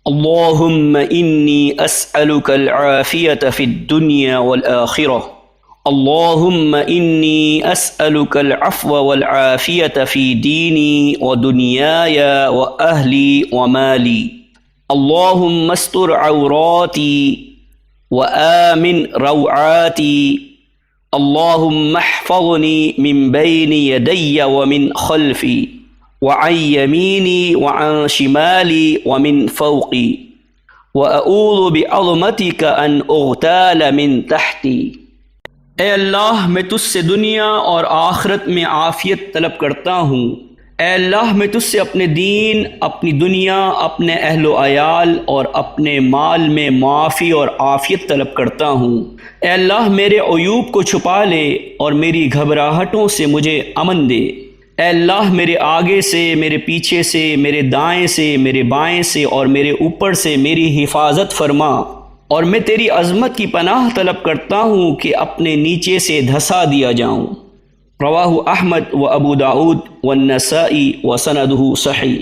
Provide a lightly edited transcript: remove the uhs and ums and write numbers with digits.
अल्लाहुम्मा इन्नी अस्अलुकल आफियत फिद दुनिया वल आखिरह। अल्लाहुम्मा इन्नी अस्अलुकल अफ़्व वल आफियत फ़ी दीनी व दुनियाया व अहली व माली। अल्लाहुम्मा अस्तर औराती व आमिन रौआती। अल्लाहुम्मा अहफ़ज़नी मिन बैनि यदैया व मिन खल्फ़ी व अन यमीनी व अन शिमाली व मिन फ़ौक़ी व अऊज़ु बिअज़मतिका अन उग़ताल मिन तहती। ए अल्लाह, मैं तुझसे दुनिया और आखिरत में आफ़ियत तलब करता हूँ। ए अल्लाह, मैं तुझसे अपने दीन, अपनी दुनिया, अपने अहलो अयाल और अपने माल में मुआफ़ी और आफ़ियत तलब करता हूँ। ए अल्लाह, मेरे अयूब को छुपा ले और मेरी घबराहटों से मुझे अमन दे। ए अल्लाह, मेरे आगे से, मेरे पीछे से, मेरे दाएं से, मेरे बाएं से और मेरे ऊपर से मेरी हिफाजत फरमा। और मैं तेरी अज़मत की पनाह तलब करता हूँ कि अपने नीचे से धंसा दिया जाऊँ। रवाहु अहमद व अबू दाऊद व नसाई व सनदहु सही।